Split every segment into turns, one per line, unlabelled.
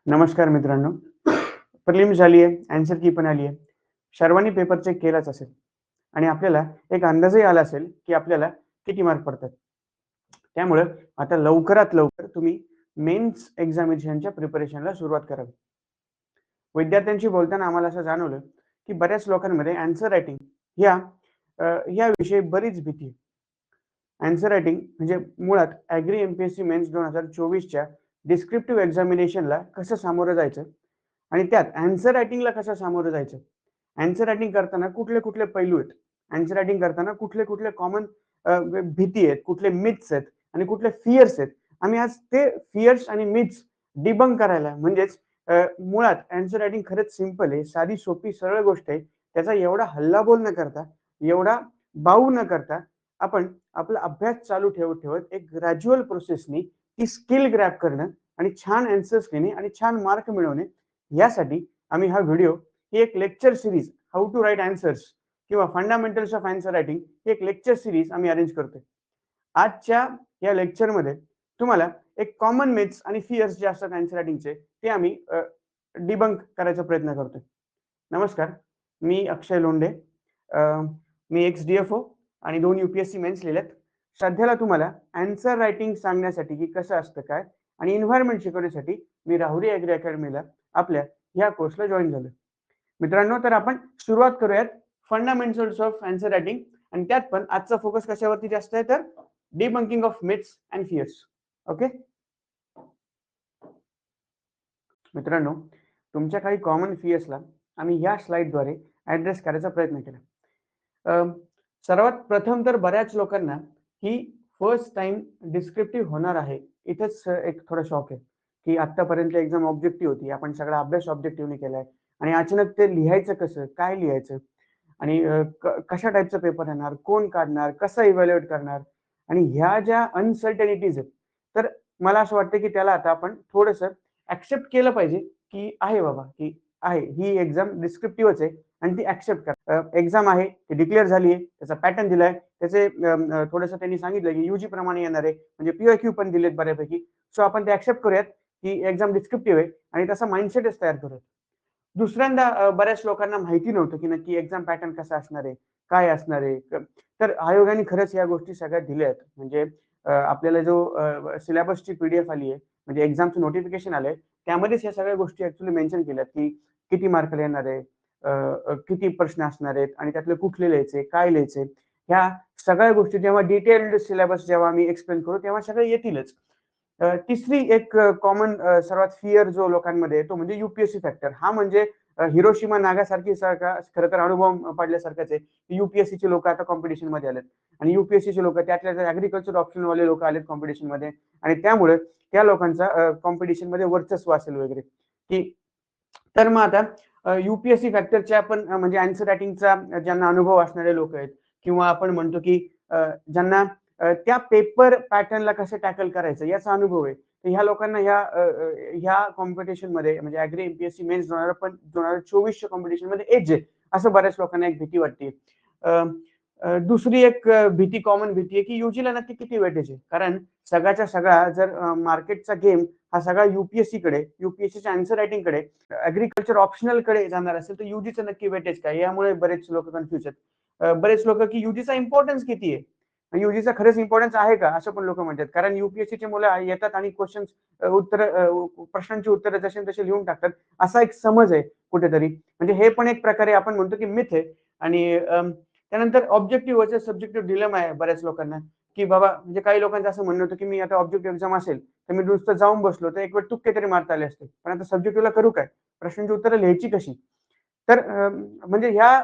नमस्कार मित्रांनो. प्रिलिम्स झाली आहे, आन्सर की पण आली आहे. सर्वांनी पेपर चेक केलाच असेल आणि आपल्याला एक अंदाजही आला असेल, की आपल्याला किती मार्क पडतात. त्यामुळं आता लवकरात लवकर तुम्ही मेन्स एक्झामिनेशनच्या प्रिपरेशनला सुरुवात करावी. विद्यार्थ्यांशी बोलताना आम्हाला असं जाणवलं, की बऱ्याच लोकांमध्ये आन्सर रायटिंग ह्या याविषयी बरीच भीती आहे. आन्सर रायटिंग म्हणजे मुळात ॲग्री एम-पी-एस-सी मेन्स 2024च्या डिस्क्रिप्टिव्ह एक्झामिनेशनला कसं सामोरं जायचं आणि त्यात आन्सर रायटिंगला कसं सामोरं जायचं. आन्सर रायटिंग करताना कुठले-कुठले पैलू आहेत. आन्सर रायटिंग करताना कुठले-कुठले कॉमन भीती आहेत, कुठले मिथ्स आहेत आणि कुठले फिअर्स आहेत. आम्ही आज ते फिअर्स आणि मिथ्स डिबंक करायला म्हणजेच मुळात आन्सर रायटिंग खरंच सिंपल आहे. साधी, सोपी, सरळ गोष्ट आहे. त्याचा एवढा हल्लाबोल न करता, एवढा बाऊ न करता आपण आपला अभ्यास चालू ठेवत-ठेवत एक ग्रॅज्युअल प्रोसेसनी ती स्किल ग्रॅब करणं आणि छान आन्सर्स लिहिणे आणि छान मार्क मिळवणे, यासाठी आम्ही हा व्हिडिओ ही एक lecture series how to write answers किंवा फंडामेंटल्स ऑफ आन्सर रायटिंग ही एक लेक्चर सीरीज आम्ही अरेंज करतोय. आजच्या या लेक्चरमध्ये तुम्हाला एक कॉमन मिथ्स आणि फिअर्स जे असतात आन्सर रायटिंगचे ते आम्ही डिबंक करायचा प्रयत्न करतोय. नमस्कार, मी अक्षय लोंढे. अ, मी एक्स-डी-एफ-ओ आणि 2 यू-पी-एस-सी मेन्स लिहिल्यात. सध्याला तुम्हाला आन्सर रायटिंग सांगण्यासाठी की कसं असतं काय आणि एन्व्हायर्नमेंट शिकवण्यासाठी मी राहुरी ॲग्री अकॅडमीला आपल्या ह्या कोर्सला जॉइन झालोय. मित्रांनो, तर आपण सुरुवात करूयात फंडामेंटल्स ऑफ आन्सर रायटिंग आणि त्यात पण आजचा फोकस कशावरती जास्त आहे तर debunking of myths and fears. Okay. मित्रांनो, तुमच्या काही कॉमन फिअर्सला आम्ही या स्लाइडद्वारे ॲड्रेस करायचा प्रयत्न केला. अ, सर्वात प्रथम तर बऱ्याच लोकांना ही फर्स्ट टाईम डिस्क्रिप्टिव्ह होणार आहे. इथेच एक थोडा शॉक आहे, की आत्तापर्यंत एक्झाम ऑब्जेक्टिव्ह होती. आपण सगळा अभ्यास ऑब्जेक्टिव्हने केलाय आणि अचानक ते लिहायचं कसं? काय लिहायचं? आणि कशा टाईपचा पेपर येणार? कोण काढणार? कसं इव्हॅल्युएट करणार? आणि ह्या ज्या अनसर्टेनिटीज आहेत, तर मला असं वाटतं, की त्याला आता आपण थोडंसं एक्सेप्ट केलं पाहिजे, की आहे बाबा, की आहे. ही एक्झाम डिस्क्रिप्टिव्हच आहे आणि ती एक्सेप्ट करा. एक्झाम आहे, ती डिक्लेअर झाली आहे, त्याचा पॅटर्न दिलाय, त्याचे थोडंसं त्यांनी सांगितलं, की यूजी प्रमाणे येणार आहे, म्हणजे पी-वाय-क्यू पण दिलेत बऱ्यापैकी. सो आपण ते एक्सेप्ट करूयात, की एक्झाम डिस्क्रिप्टिव्ह आहे आणि तसा माइंडसेटच तयार करूयात. दुसऱ्यांदा बऱ्याच लोकांना माहिती नव्हतं, की नक्की एक्झाम पॅटर्न कसा असणार आहे, काय असणार आहे. तर आयोगाने खरंच या गोष्टी सगळ्या दिल्या आहेत. म्हणजे आपल्याला जो सिलेबसची पी-डी-एफ आली आहे, म्हणजे एक्झामचं नोटिफिकेशन आलंय, त्यामध्येच ह्या सगळ्या गोष्टी ॲक्चुअली मेन्शन केल्यात, की किती मार्कला येणार आहे, किती प्रश्न असणार आहेत आणि त्यातले कुठले लिहायचे, काय लिहायचे. ह्या सगळ्या गोष्टी जेव्हा डिटेल्ड सिलेबस जेव्हा आम्ही एक्सप्लेन करू, तेव्हा सगळे येतीलच. तिसरी एक कॉमन सर्वात फिअर जो लोकांमध्ये आहे, तो म्हणजे यू-पी-एस-सी फॅक्टर. हा म्हणजे हिरोशिमा नागासाकी सारखा खरं तर अणुबॉम्ब पडल्यासारखाच आहे. यू-पी-एस-सीचे लोकं आता कॉम्पिटिशनमध्ये आलेत आणि यू-पी-एस-सीचे लोकं त्यातल्या त्यात ॲग्रीकल्चर ऑप्शनवाले लोकं आलेत कॉम्पिटिशनमध्ये आणि त्यामुळे त्या लोकांचा कॉम्पिटिशनमध्ये वर्चस्व असेल वगैरे, की तर मग आता यू-पी-एस-सी फॅक्टरच्या पण म्हणजे आन्सर रायटिंगचा ज्यांना अनुभव असणारे लोकं आहेत किंवा आपण म्हणतो, की ज्यांना त्या पेपर पॅटर्नला कसं टॅकल करायचं याचा अनुभव आहे. तर ह्या लोकांना ह्या कॉम्पिटिशनमध्ये म्हणजे ॲग्री एम-पी-एस-सी मेन्स 2024च्या कॉम्पिटिशनमध्ये एज आहे, असं बऱ्याच लोकांना एक भीती वाटते. अ, दुसरी एक भीती, कॉमन भीती आहे, की यूजीला नक्की किती वेटेज आहे? कारण सगळ्याच्या सगळा जर मार्केटचा गेम हा सगळा यू-पी-एस-सीकडे, यू-पी-एस-सीच्या आन्सर रायटिंगकडे, ॲग्रीकल्चर ऑप्शनलकडे जाणार असेल, तर यूजीचं नक्की वेटेज काय? यामुळे बरेच लोकं कन्फ्यूज आहेत. बरेच लोकं, की यूजीचा इम्पोर्टन्स किती आहे? यूजीचा खरंच इम्पोर्टन्स आहे का? असं पण लोकं म्हणतात. कारण यू-पी-एस-सीची मुलं येतात आणि क्वेशन्स प्रश्नांची उत्तरं जशी तशी लिहून टाकतात. असा एक समज आहे कुठेतरी. म्हणजे हे पण एक प्रकारे आपण म्हणतो, की मिथ आहे आणि त्यानंतर ऑब्जेक्टिव्ह व्हर्सेस सब्जेक्टिव्ह डिलेमा आहे बऱ्याच लोकांना, की बाबा म्हणजे काही लोकांचं असं म्हणणं होतं, की मी आता ऑब्जेक्टिव्ह एक्झाम असेल, तर मी नुसतं जाऊन बसलो, तर एक वेळ तुक्के तरी मारता आले असते. पण आता सब्जेक्टिव्हला करू काय? प्रश्नांची उत्तरं लिहायची कशी? तर म्हणजे ह्या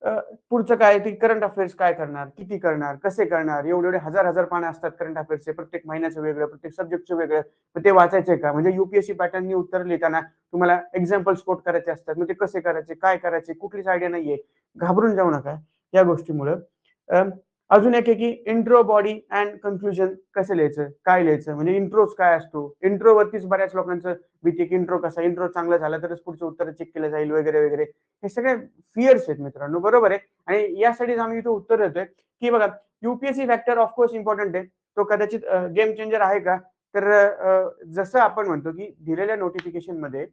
अ, पुढचं काय ते करंट अफेअर्स काय करणार? किती करणार? कसे करणार? एवढे-एवढे हजार-हजार पानं असतात करंट अफेअर्सचे. प्रत्येक महिन्याचं वेगळं, प्रत्येक सब्जेक्टचं वेगळं. मग ते वाचायचंय का? म्हणजे यू पॅटर्ननी उत्तर लिहिताना तुम्हाला एक्झाम्पल्स कोट करायचे असतात. मग ते कसे करायचे? काय करायचे? कुठलीच आयडिया नाहीये. घाबरून जाऊ नका या गोष्टीमुळं. अ, अजून एक आहे की इंट्रो, बॉडी अँड कन्क्लुजन कसं लिहायचं? काय लिहायचं? म्हणजे इंट्रोज काय असतो? इंट्रोवरतीच बऱ्याच लोकांचं भीती की इंट्रो कसा? इंट्रो चांगला झाला तरच पुढचं उत्तर चेक केलं जाईल वगैरे, वगैरे. हे सगळे फिअर्स आहेत मित्रांनो, बरोबर आहे. आणि यासाठीच आम्ही इथे उत्तर देतोय, की बघा you factor of course important आहे. तो कदाचित गेम चेंजर आहे का? तर जसं आपण म्हणतो की दिलेल्या नोटिफिकेशन मध्ये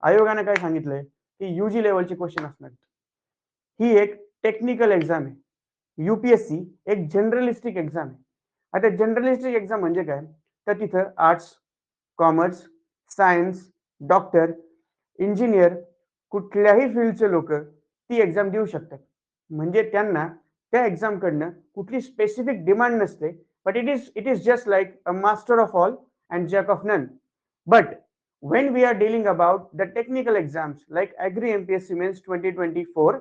आयोगाने काय सांगितलंय की यूजी लेवलचे क्वेश्चन असणार. ही एक टेक्निकल एक्झाम आहे. यूपीएससी एक जनरलिस्टिक एक्झाम आहे. आता जनरलिस्टिक एक्झाम म्हणजे काय, तर तिथं arts, commerce, science, doctor, engineer, कुठल्याही फील्डचे लोक ती एक्झाम देऊ शकतात. म्हणजे त्यांना त्या एक्झाम कडनं कुठली स्पेसिफिक डिमांड नसते, but it is just like a master of all and jack of none. But when we are dealing about the technical exams like Agri MPSC Mains 2024,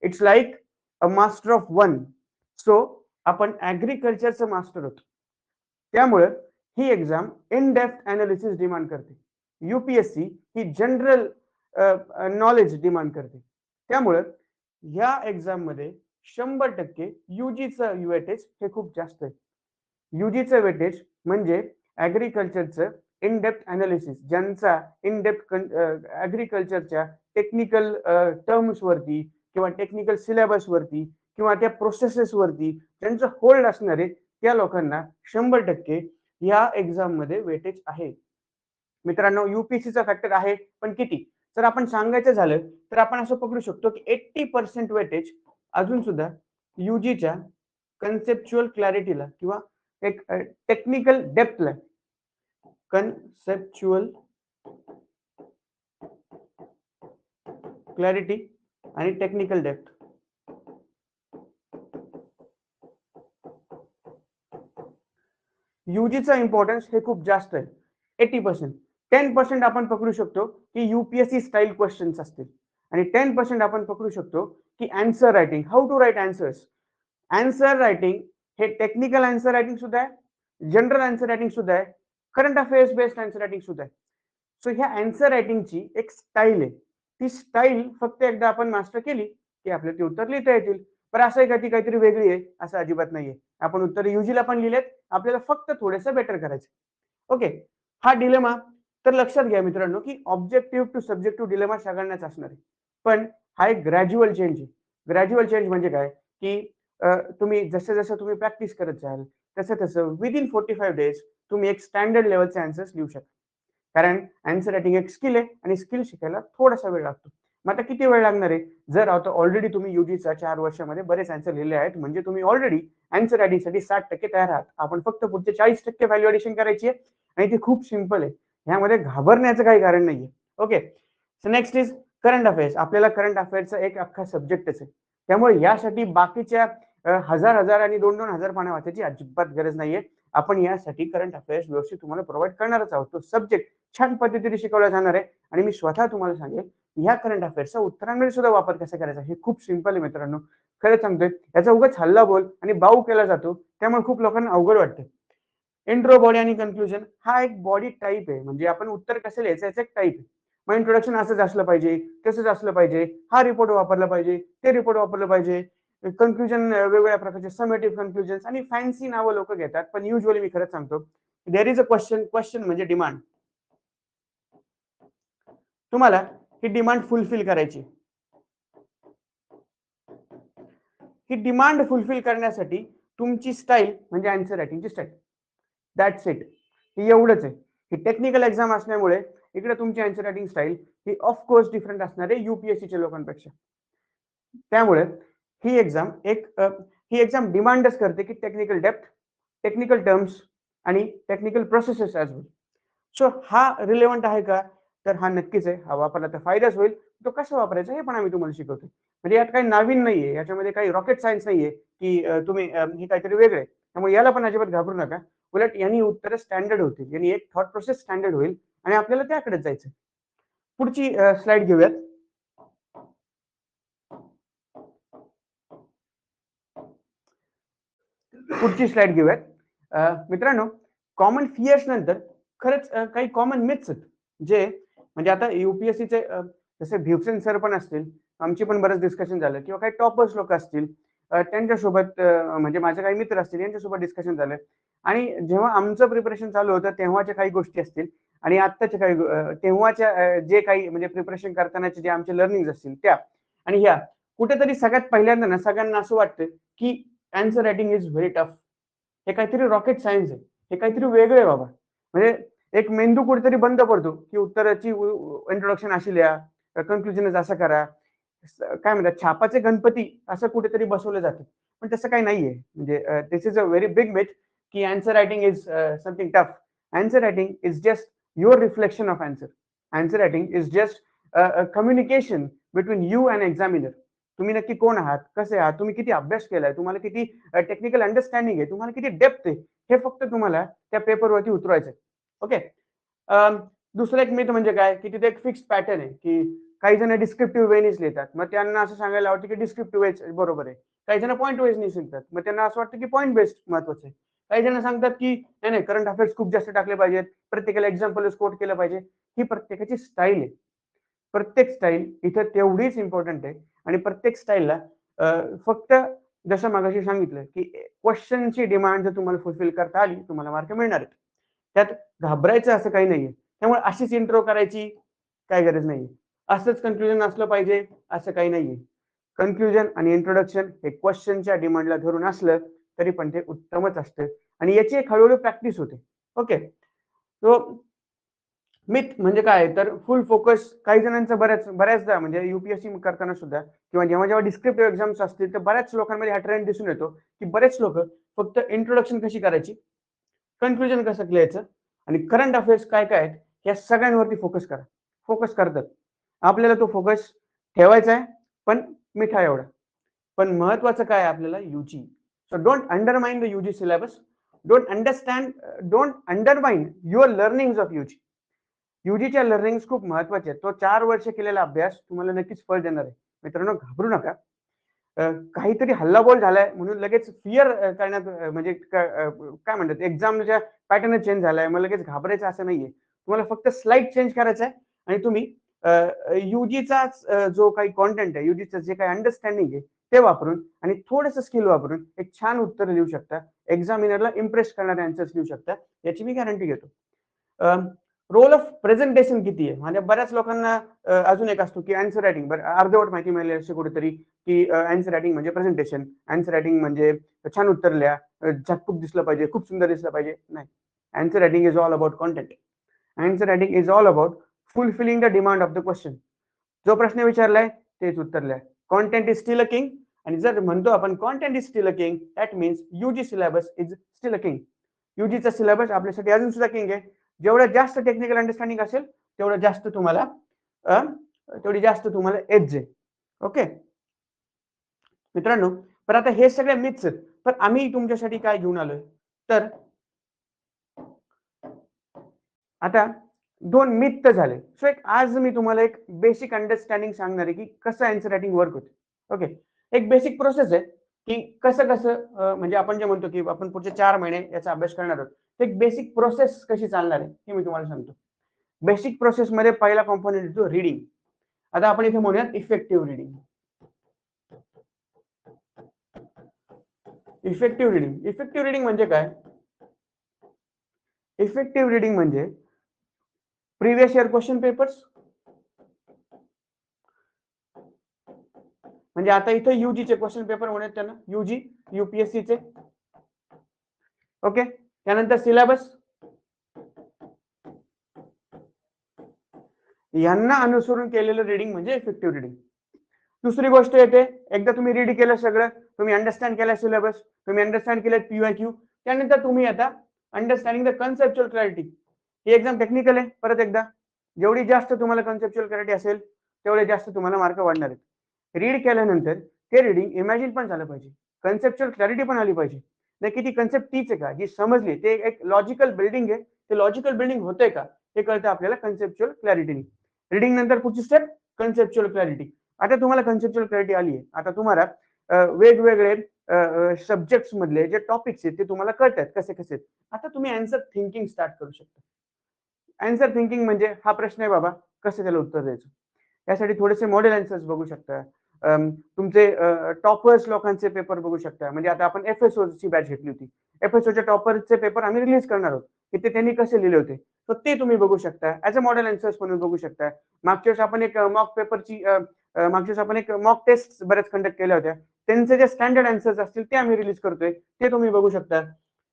it's like a master of one. So आपण ऍग्रिकल्चरचं master होतो. त्यामुळे ही exam in depth analysis demand करते. UPSC ही general knowledge demand करते. त्यामुळे या exam मध्ये 100% यूजीचं वेटेज हे खूप जास्त आहे. यूजीचं वेटेज म्हणजे ऍग्रिकल्चरचं इन डेप्थ अनालिसिस, ज्यांचा इन डेप्थ ऍग्रिकल्चरच्या टेक्निकल टर्म्स वरती किंवा टेक्निकल सिलेबस वरती किंवा त्या प्रोसेसेस वरती ज्यांचं होल्ड असणार आहे, त्या लोकांना 100% या एक्झाम मध्ये वेटेज आहे. मित्रांनो, यूपीएससीचा फॅक्टर आहे, पण किती? जर आपण सांगायचं झालं तर आपण असं पकडू शकतो की 80% वेटेज अजून सुद्धा यूजीच्या कन्सेप्च्युअल क्लॅरिटीला किंवा एक टेक्निकल डेप्थला, कन्सेप्च्युअल क्लॅरिटी आणि टेक्निकल डेप्थ, यूजीचा इम्पॉर्टन्स हे खूप जास्त आहे. 80%. 10% आपण पकडू शकतो की यूपीएससी स्टाईल क्वेश्चन्स असतील आणि 10% आपण पकडू शकतो की answer writing, how to write answers. Answer writing हे टेक्निकल आन्सर रायटिंग सुद्धा आहे, जनरल आन्सर रायटिंग सुद्धा आहे, current affairs based answer writing सुद्धा आहे. सो ह्या आन्सर रायटिंगची एक स्टाईल आहे. ती स्टाईल फक्त एकदा आपण मास्टर केली की आपल्याला ती उत्तर लिहिता येतील. पण असं आहे का ती काहीतरी वेगळी आहे? असं अजिबात नाहीये. आपण उत्तर यूजीला पण लिहिलेत, आपल्याला फक्त थोडंसं बेटर करायचं. ओके, हा डिलेमा तर लक्षात घ्या मित्रांनो की ऑब्जेक्टिव्ह टू सब्जेक्टिव्ह डिलेमा सगळ्यांनाच असणार आहे. पण हा एक ग्रॅज्युअल चेंज आहे. ग्रॅज्युअल चेंज म्हणजे काय की तुम्ही जसं जसं तुम्ही प्रॅक्टिस करत जाल तसं तसं विदिन 45 डेज तुम्ही एक स्टँडर्ड लेवलचे आन्सर्स लिहू शकता. कारण आन्सर रायटिंग एक स्किल आहे आणि स्किल शिकायला थोडासा वेळ लागतो. मग आता किती वेळ लागणार आहे? जर आता ऑलरेडी तुम्ही यूजीचा 4 वर्षामध्ये बरेच आन्सर लिहिले आहेत, म्हणजे तुम्ही ऑलरेडी आन्सर रायटिंगसाठी 60% तयार आहात. आपण फक्त पुढचे 40% व्हॅल्युएडिशन करायची आहे आणि ती खूप सिंपल आहे. ह्यामध्ये घाबरण्याचं काही कारण नाहीये. Okay, so next is current affairs. आपल्याला करंट अफेअर्सचा एक अख्खा सब्जेक्टच आहे. त्यामुळे यासाठी बाकीच्या हजार हजार आणि 2-2 हजार पानं वाचायची अजिबात गरज नाहीये. आपण यासाठी करंट अफेअर्स व्यवस्थित तुम्हाला प्रोव्हाइड करणारच आहोत. तो सब्जेक्ट छान पद्धतीने शिकवला जाणार आहे आणि मी स्वतः तुम्हाला सांगेल ह्या करंट अफेअर्सचा उत्तरांमध्ये सुद्धा वापर कसा करायचा हे खूप सिंपल आहे मित्रांनो. खरं सांगतोय, याचा उगाच हल्ला बोल आणि बाऊ केला जातो, त्यामुळे खूप लोकांना अवघड वाटतं. इंट्रो, बॉडी आणि कन्क्लुजन हा एक बॉडी टाईप आहे. म्हणजे आपण उत्तर कसं लिहायचं याचं एक टाईप आहे. मग इंट्रोडक्शन असंच असलं पाहिजे, तसंच असलं पाहिजे, हा रिपोर्ट वापरला पाहिजे, ते रिपोर्ट वापरलं पाहिजे, कन्क्लुजन वेगवेगळ्या प्रकारचे समेटिव्ह कन्क्लुजन आणि फॅन्सी नावं लोक घेतात. पण युजली मी खरंच सांगतो, देर इज अ क्वेश्चन म्हणजे डिमांड. तुम्हाला ही डिमांड फुलफिल करायची. ही डिमांड फुलफिल करण्यासाठी तुमची स्टाईल म्हणजे आन्सर रायटिंगची स्टाईल, दॅट्स इट. ही एवढंच आहे. ही टेक्निकल एक्झाम असल्यामुळे इकडे तुमची आन्सर रायटिंग स्टाईल ही ऑफकोर्स डिफरंट असणार आहे यूपीएससीच्या लोकांपेक्षा. त्यामुळे ही एक्झाम डिमांडच करते की टेक्निकल डेप्थ, टेक्निकल टर्म्स आणि टेक्निकल प्रोसेसेस ॲज वेल. सो हा रिलेव्हंट आहे का? तर हा नक्कीच आहे. हा वापरला तर फायदाच होईल. तो कसा वापरायचा हे पण आम्ही तुम्हाला शिकवतो. म्हणजे यात काही नवीन नाहीये, याच्यामध्ये काही रॉकेट सायन्स नाहीये की तुम्ही हे काहीतरी वेगळं आहे. त्यामुळे याला पण अजिबात घाबरू नका. उलट यांनी उत्तर स्टँडर्ड होतील, यांनी एक थॉट प्रोसेस स्टँडर्ड होईल आणि आपल्याला त्याकडेच जायचं. पुढची स्लाइड घेऊयात. पुढची स्लाइड घेऊयात. मित्रांनो, कॉमन फियर्स नंतर खरंच काही कॉमन मिथ्स आहेत, जे म्हणजे आता यूपीएससीचे जसे भिवसेन सर पण असतील, आमची पण बरंच डिस्कशन झालं, किंवा काही टॉपर्स लोक असतील, त्यांच्यासोबत म्हणजे माझे काही मित्र असतील, यांच्यासोबत डिस्कशन झालं. आणि जेव्हा आमचं प्रिपरेशन चालू होतं तेव्हाच्या काही गोष्टी असतील आणि आत्ताच्या काही तेव्हाच्या जे काही म्हणजे प्रिपरेशन करतानाचे जे आमचे लर्निंग असतील त्या आणि ह्या कुठेतरी सगळ्यात पहिल्यांदा ना सगळ्यांना असं वाटतं की answer writing is very tough. हे काहीतरी रॉकेट सायन्स आहे, हे काहीतरी वेगळं आहे बाबा. म्हणजे एक मेंदू कुठेतरी बंद पडतो की उत्तराची इंट्रोडक्शन अशी लिहा, कन्क्लुजन असं करा, काय म्हणतात छापाचे गणपती असं कुठेतरी बसवलं जातं. पण तसं काही नाहीये. म्हणजे this is a very big myth की answer writing is something tough. Answer writing is just your reflection of answer. Answer writing is just communication between you and examiner. तुम्ही नक्की कोण आहात, कसे आहात, तुम्ही किती अभ्यास केलाय, तुम्हाला किती टेक्निकल अंडरस्टँडिंग आहे, तुम्हाला किती डेप्थ आहे, हे फक्त तुम्हाला त्या पेपरवरती उतरवायचं. ओके. दुसरं एक मिथ म्हणजे काय की तिथे एक फिक्स पॅटर्न आहे की काही जण डिस्क्रिप्टिव्ह वेनीच लिहितात, मग त्यांना असं सांगायला आवडतं की डिस्क्रिप्टिव्ह वेज बरोबर आहे. काही जण पॉईंट वेज नाही लिहितात, मग त्यांना असं वाटतं की पॉईंट बेस्ड महत्वाचं आहे. काही जण सांगतात की नाही नाही करंट अफेअर्स खूप जास्त टाकले पाहिजेत, प्रत्येकाला एक्झाम्पल कोट केलं पाहिजे. ही प्रत्येकाची स्टाईल आहे. प्रत्येक स्टाईल इथं तेवढीच इम्पॉर्टंट आहे आणि प्रत्येक स्टाईलला फक्त जसं मागाशी सांगितलं की क्वेश्चनची डिमांड जर तुम्हाला फुलफिल करता आली तुम्हाला मार्क मिळणार आहेत. त्यात घाबरायचं असं काही नाहीये. त्यामुळे अशीच इंट्रो करायची काही गरज नाहीये. असंच कन्क्लुजन असलं पाहिजे असं काही नाहीये. कन्क्लुजन आणि इंट्रोडक्शन हे क्वेश्चनच्या डिमांडला धरून असलं तरी पण ते उत्तमच असतं आणि याची एक हळूहळू प्रॅक्टिस होते. ओके. सो मिथ म्हणजे काय तर फुल फोकस काही जणांचा बऱ्याचदा म्हणजे युपीएससी करताना सुद्धा किंवा जेव्हा जेव्हा डिस्क्रिप्टिव्ह एक्झाम्स असतील तर बऱ्याच लोकांमध्ये हा ट्रेंड दिसून येतो की बरेच लोक फक्त इंट्रोडक्शन कशी करायची, कन्क्लुजन कसं लिहायचं आणि करंट अफेअर्स काय काय आहेत या सगळ्यांवरती फोकस करतात. आपल्याला तो फोकस ठेवायचा आहे पण मिठा एवढा. पण महत्वाचं काय आहे आपल्याला UG. So don't undermine the UG syllabus. Don't undermine your learning of UG. यूजीच्या लर्निंग खूप महत्वाचे आहेत. तो 4 वर्ष केलेला अभ्यास तुम्हाला नक्कीच फळ देणार आहे. मित्रांनो घाबरू नका. काहीतरी हल्लाबोल झालाय म्हणून लगेच फिअर करण्यात म्हणजे काय म्हणतात एक्झामच्या पॅटर्न चेंज झालाय मग लगेच घाबरायचं असं नाहीये. तुम्हाला फक्त स्लाइड चेंज करायचा आहे आणि तुम्ही युजीचाच जो काही कॉन्टेंट आहे, युजीचं जे काही अंडरस्टँडिंग आहे ते वापरून आणि थोडंसं स्किल वापरून एक छान उत्तर लिहू शकता. एक्झामिनरला इम्प्रेस करणारे आन्सर्स लिहू शकता. याची मी गॅरंटी घेतो. रोल ऑफ प्रेझेंटेशन किती आहे म्हणजे बऱ्याच लोकांना अजून एक असतो की आन्सर रायटिंग बरं अर्धवट माहिती मिळाली असे कुठेतरी की आन्सर रायटिंग म्हणजे प्रेझेंटेशन, आन्सर रायटिंग म्हणजे छान उत्तर लिहा, झटपूक दिसलं पाहिजे, खूप सुंदर दिसलं पाहिजे. नाही. Answer writing is all about content. Answer writing is all about fulfilling the demand of the question. जो प्रश्न विचारलाय तेच उत्तर लिहा. Content is still a king. आणि जर म्हणतो आपण content is still a king that means UG syllabus is still a king. यूजीचा सिलेबस आपल्यासाठी अजून सुद्धा किंग आहे. जेवढं जास्त टेक्निकल अंडरस्टँडिंग असेल तेवढं जास्त तुम्हाला तेवढी जास्त तुम्हाला एज आहे. ओके मित्रांनो, पण आता हे सगळे मिथ्स आहेत. पण आम्ही तुमच्यासाठी काय घेऊन आलोय तर आता 2 मिथ तर झाले. सो एक आज मी तुम्हाला एक बेसिक अंडरस्टँडिंग सांगणार आहे की कसं आन्सर रायटिंग वर्क होते. ओके. एक बेसिक प्रोसेस आहे की कसं कसं म्हणजे आपण जे म्हणतो की आपण पुढचे 4 महिने याचा अभ्यास करणार आहोत. एक बेसिक प्रोसेस कशी चालणार आहे हे मी तुम्हाला सांगतो. बेसिक प्रोसेस मध्ये पहिला कॉम्पोनंट येतो रीडिंग. आता आपण इथे म्हणूयात effective reading. Effective reading. Effective reading म्हणजे काय? इफेक्टिव्ह रीडिंग म्हणजे प्रिव्हियस इयर क्वेश्चन पेपर्स म्हणजे आता इथे यूजीचे क्वेश्चन पेपर होण्यात त्यांना यूजी यूपीएससीचे. ओके. त्यानंतर सिलेबस यांना अनुसरून केलेलं रीडिंग म्हणजे इफेक्टिव्ह रीडिंग. दुसरी गोष्ट येते एकदा तुम्ही रीड केलं सगळं, तुम्ही अंडरस्टँड केला सिलेबस, तुम्ही अंडरस्टँड केलं पीवायक्यू, त्यानंतर तुम्ही आता understanding the conceptual clarity. He exam technical आहे. परत एकदा जेवढी जास्त तुम्हाला कन्सेप्च्युअल क्लॅरिटी असेल तेवढे जास्त तुम्हाला मार्क वाढणार आहेत. रीड केल्यानंतर ते रीडिंग इमॅजिन पण झालं पाहिजे, कन्सेप्च्युअल क्लॅरिटी पण आली पाहिजे. नक्की ती कन्सेप्ट तीच आहे का जी समजली, ते एक लॉजिकल बिल्डिंग आहे, ते लॉजिकल बिल्डिंग होतंय का हे कळतं आपल्याला कन्सेप्च्युअल क्लॅरिटीने. रीडिंग नंतर पुढची स्टेप कन्सेप्च्युअल क्लॅरिटी. आता तुम्हाला कन्सेप्च्युअल क्लॅरिटी आली आहे. आता तुम्हाला वेगवेगळे सब्जेक्ट्स मधले जे टॉपिक्स आहेत ते तुम्हाला कळतात कसे कसे. आता तुम्ही आन्सर थिंकिंग स्टार्ट करू शकता. आन्सर थिंकिंग म्हणजे हा प्रश्न आहे बाबा कसं त्याला उत्तर द्यायचं. यासाठी थोडेसे मॉडेल आन्सर्स बघू शकता. तुमचे टॉपर्स लोकांचे पेपर बघू शकता. म्हणजे आता आपण एफएसओ ची बॅच घेतली होती. एफएसओच्या टॉपरचे पेपर आम्ही रिलीज करणार आहोत की ते त्यांनी कसे लिहिले होते. तर ते तुम्ही बघू शकता. ऍज अ मॉडेल आन्सर्स म्हणून बघू शकता. मागच्या वेळेस आपण एक मॉक पेपरची मागच्या वेळेस आपण एक मॉक टेस्ट बऱ्याच कंडक्ट केल्या होत्या. त्यांचे जे स्टँडर्ड आन्सर्स असतील ते आम्ही रिलीज करतोय ते तुम्ही बघू शकता.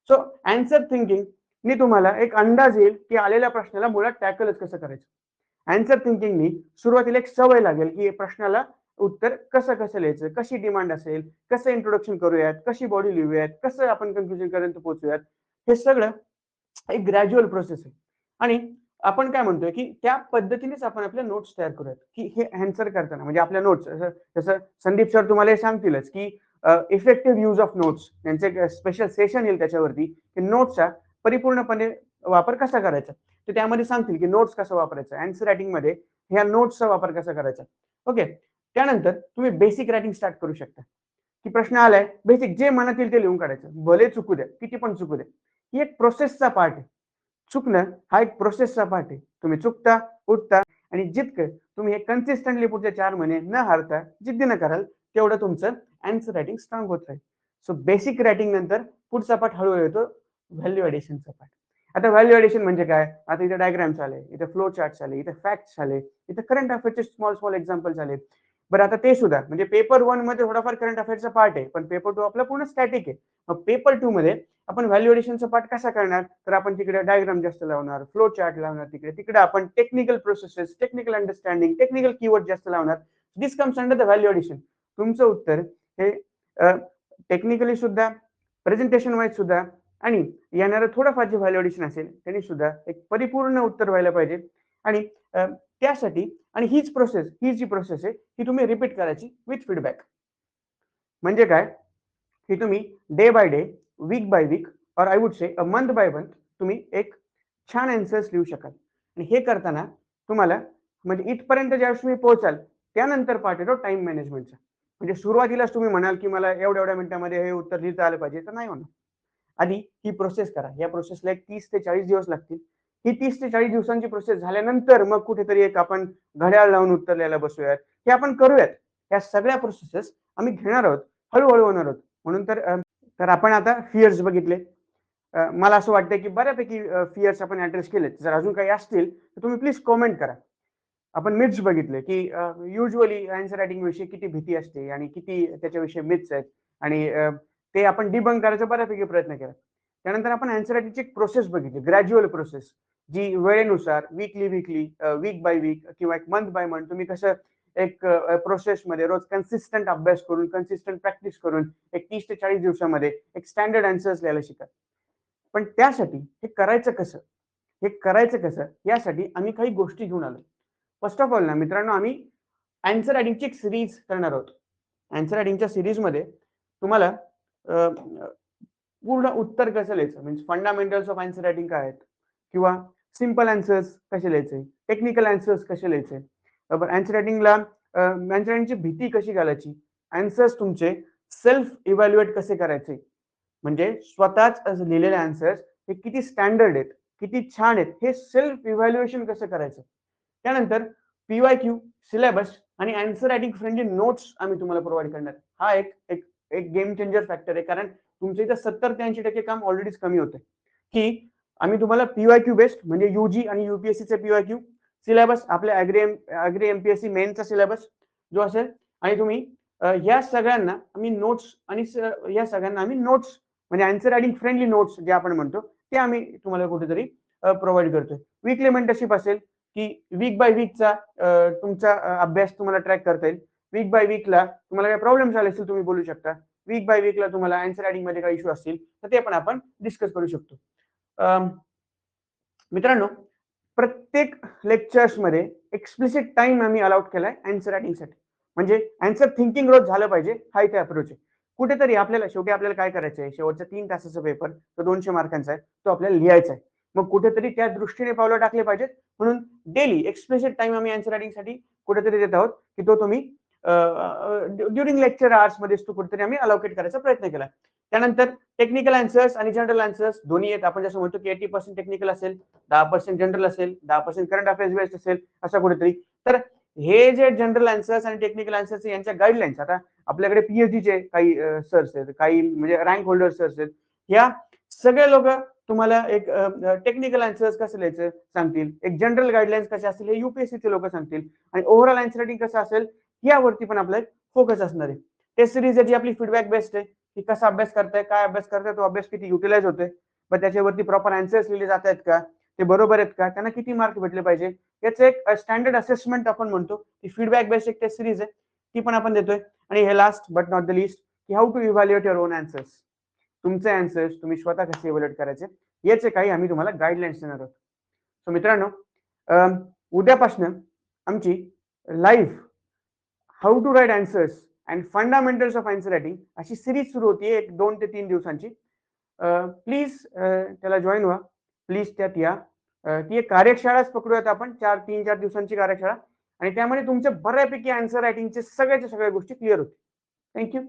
सो आन्सर थिंकिंग नी तुम्हाला एक अंदाज येईल की आलेल्या प्रश्नाला मुळात टॅकलच कसं करायचं। आन्सर थिंकिंगनी सुरुवातीला एक सवय लागेल की प्रश्नाला उत्तर कसं कसं लिहायचं, कशी डिमांड असेल, कसं इंट्रोडक्शन करूयात, कशी बॉडी लिहूयात, कसं आपण कन्क्लुजन पर्यंत पोहोचूयात, हे सगळं एक ग्रॅज्युअल प्रोसेस आहे। आणि आपण काय म्हणतोय की त्या पद्धतीनेच आपण आपल्या नोट्स तयार करूयात की हे आन्सर करताना म्हणजे आपल्या नोट्स जसं संदीप सर तुम्हाला हे सांगतीलच की इफेक्टिव्ह यूज ऑफ नोट्स यांचे एक स्पेशल सेशन येईल त्याच्यावरती की नोट्सचा परिपूर्णपणे वापर कसा करायचा। तर त्यामध्ये सांगतील की नोट्स कसं वापरायचं, आन्सर रायटिंग मध्ये ह्या नोट्सचा वापर कसा करायचा। ओके, त्यानंतर तुम्ही बेसिक रायटिंग स्टार्ट करू शकता की प्रश्न आलाय, बेसिक जे मनात येईल ते लिहून काढायचं, भले चुकू द्या, किती पण चुकू द्या। ही एक प्रोसेसचा पार्ट आहे। चुकणं हा एक प्रोसेसचा पार्ट आहे। तुम्ही चुकता, उठता आणि जितकं तुम्ही हे कन्सिस्टंटली पुढचे 4 महिने न हारता जिद्दीनं कराल, तेवढं तुमचं आन्सर रायटिंग स्ट्रॉंग होत राहील। सो बेसिक रायटिंग नंतर पुढचा पार्ट हळू-हळू येतो व्हॅल्यू एडिशनचा पार्ट। आता व्हॅल्यू एडिशन म्हणजे काय? आता इथे डायग्राम्स आले, इथे फ्लो चार्ट्स आले, इथे फॅक्ट्स आले, इथे करंट अफेअर्सचे स्मॉल एक्झाम्पल्स आले। बरं आता ते सुद्धा म्हणजे पेपर 1 मध्ये थोडाफार करंट अफेअर्सचा पार्ट आहे, पण पेपर 2 आपला पूर्ण स्टॅटिक आहे। मग पेपर 2 मध्ये आपण व्हॅल्यू एडिशनचा पार्ट कसा करणार? तर आपण तिकडे डायग्राम जास्त लावणार, फ्लो चार्ट लावणार तिकडे आपण technical processes, technical understanding, technical keyword जास्त लावणार। This comes under the value addition. तुमचं उत्तर हे टेक्निकली सुद्धा, प्रेझेंटेशन वाईज सुद्धा आणि येणारं थोडंफार जे व्हॅल्यू एडिशन असेल त्यांनी सुद्धा एक परिपूर्ण उत्तर व्हायला पाहिजे। आणि त्यासाठी आणि ही जी प्रोसेस आहे ही तुम्ही रिपीट करायची विथ फीडबॅक। म्हणजे काय की तुम्ही day by day, week by week और I would say month by month तुम्ही एक छान आन्सर्स लिहू शकाल। आणि हे करताना तुम्हाला म्हणजे इथपर्यंत ज्यावेळेस तुम्ही पोहोचाल त्यानंतर पार्ट येतो टाइम मॅनेजमेंटचा। म्हणजे सुरुवातीलाच तुम्ही म्हणाल की मला एवढ्या मिनिटामध्ये हे उत्तर लिहिता आलं पाहिजे, तर नाही होणार। आधी ही प्रोसेस करा। या प्रोसेसला एक 30 ते 40 दिवस लागतील। ही 30 ते 40 दिवसांची प्रोसेस झाल्यानंतर मग कुठेतरी एक आपण घड्याळ लावून उत्तर लिहायला बसूयात, हे आपण करूयात। या सगळ्या प्रोसेसेस आम्ही घेणार आहोत, हळू-हळू होणार आहोत। म्हणून तर आपण आता फिअर्स बघितले। मला असं वाटतं की बऱ्यापैकी फिअर्स आपण ॲड्रेस केलेत। जर अजून काही असतील तर तुम्ही प्लीज कमेंट करा। आपण मिथ्स बघितले की युजुअली आन्सर रायटिंग विषयी किती भीती असते आणि किती त्याच्याविषयी मिथ्स आहेत आणि ते आपण डिबंक करायचा बऱ्यापैकी प्रयत्न केला। त्यानंतर आपण आन्सर रायटिंगची एक प्रोसेस बघितली, ग्रॅज्युअल प्रोसेस, जी वेळेनुसार वीकली, वीक बाय वीक किंवा एक मंथ बाय मंथ तुम्ही कसं एक प्रोसेसमध्ये रोज कन्सिस्टंट अभ्यास करून, कन्सिस्टंट प्रॅक्टिस करून एक 30 ते 40 दिवसामध्ये एक स्टँडर्ड आन्सर्स लिहायला शिका। पण त्यासाठी हे करायचं कसं? हे करायचं कसं? यासाठी आम्ही काही गोष्टी घेऊन आलो। फर्स्ट ऑफ ऑल ना मित्रांनो, आम्ही आन्सर रायटिंगची एक सीरीज करणार आहोत। आन्सर रायटिंगच्या सीरीजमध्ये तुम्हाला पूर्ण उत्तर कसं लिहायचं, means fundamentals of answer writing काय आहेत किंवा सिंपल आन्सर्स कसे लिहायचे, टेक्निकल आन्सर्स कसे लिहायचे, आन्सर रायटिंगला आन्सर रायटिंगची भीती कशी घालायची, आन्सर्स तुमचे सेल्फ इव्हॅल्युएट कसे करायचे, म्हणजे स्वतःच लिहिलेले आन्सर्स हे किती स्टँडर्ड आहेत, किती छान आहेत, हे सेल्फ इव्हॅल्युएशन कसं करायचं। त्यानंतर पीवायक्यू, सिलेबस आणि आन्सर रायटिंग फ्रेंडली नोट्स आम्ही तुम्हाला प्रोव्हाइड करणार। हा एक एक एक गेम चेंजर फॅक्टर आहे, कारण तुमच्या इथं 70 ते 80% काम ऑलरेडीच कमी होतंय की आम्ही तुम्हाला पीवायक्यू बेस्ड म्हणजे यूजी आणि यूपीएससीचे पीवायक्यू, सिलेबस आपल्या ॲग्री एमपीएससी मेनचा सिलेबस जो असेल आणि तुम्ही या सगळ्यांना आम्ही नोट्स आणि या सगळ्यांना आम्ही नोट्स म्हणजे आन्सर रायटिंग फ्रेंडली नोट्स जे आपण म्हणतो ते आम्ही तुम्हाला कुठेतरी प्रोव्हाइड करतोय। वीकली मेंटरशिप असेल की वीक बाय वीकचा तुमचा अभ्यास तुम्हाला ट्रॅक करता येईल। वीक बाय वीकला तुम्हाला काही प्रॉब्लेम्स आले असतील तुम्ही बोलू शकता। वीक बाय वीकला तुम्हाला आन्सर रायटिंग मध्ये काही इश्यू असतील तर ते पण आपण डिस्कस करू शकतो। मित्रांनो, प्रत्येक लेक्चर्समध्ये एक्सप्लिसिट टाइम आम्ही अलाउट केलाय आन्सर रायटिंगसाठी। म्हणजे आन्सर थिंकिंग रोज झालं पाहिजे, हा इथे अप्रोच आहे। कुठेतरी आपल्याला शेवटी आपल्याला काय करायचं आहे, शेवटचा 3 तासाचा पेपर तो 200 मार्कांचा आहे, तो आपल्याला लिहायचा आहे। मग कुठेतरी त्या दृष्टीने पावलं टाकले पाहिजेत, म्हणून डेली एक्सप्लिसिट टाइम आम्ही आन्सर रायटिंगसाठी कुठेतरी देत आहोत की तो तुम्ही ड्युरिंग लेक्चर आवर्स मध्ये तो कुठेतरी आम्ही अलोकेट करायचा प्रयत्न केला। त्यानंतर टेक्निकल आन्सर्स आणि जनरल आन्सर्स दोन्ही आहेत। आपण जसं म्हणतो की 80% टेक्निकल असेल, 10% जनरल असेल, 10% करंट अफेअर्स बेस्ड असेल, असं कुठेतरी। तर हे जे जनरल आन्सर्स आणि टेक्निकल आन्सर्स यांच्या गाईडलाईन्स, आता आपल्याकडे पीएचडीचे काही सर्स आहेत, काही म्हणजे रँक होल्डर सर्स आहेत, या सगळे लोक तुम्हाला एक टेक्निकल आन्सर्स कसं लिहायचं सांगतील, एक जनरल गाईडलाईन्स कसे असतील हे यूपीएससीचे लोक सांगतील आणि ओव्हरऑल आन्सर रायटिंग कसं असेल यावरती पण आपला फोकस असणार आहे। टेस्ट सिरीज याची आपली फीडबॅक बेस्ड आहे की कसा अभ्यास करताय, काय अभ्यास करताय, तो अभ्यास किती युटिलाइज होतोय, पण त्याच्यावरती प्रॉपर आन्सर्स लिहिले जात आहेत का, ते बरोबर आहेत का, त्यांना किती मार्क भेटले पाहिजे, याचं एक स्टँडर्ड असेसमेंट आपण म्हणतो. ती फीडबॅक बेस्ड एक टेस्ट सिरीज आहे, ती पण आपण देतोय. आणि हे last but not the least, की how to evaluate your own answers. तुमचे आन्सर्स तुम्ही स्वतः कसे इव्हॅल्युएट करायचे, याचे काही आम्ही तुम्हाला गाईडलाईन्स देणार आहोत. सो मित्रांनो, उद्यापासून आमची live how to write answers and fundamentals of answer writing अशी सिरीज सुरू होती एक 2 ते 3 दिवसांची. प्लीज त्याला जॉईन व्हा, प्लीज त्यात या. ती एक कार्यशाळाच पकडूयात आपण, 3-4 दिवसांची कार्यशाळा, आणि त्यामध्ये तुमच्या बऱ्यापैकी आन्सर रायटिंगचे सगळ्याच्या सगळ्या गोष्टी क्लिअर होतील. थँक्यू.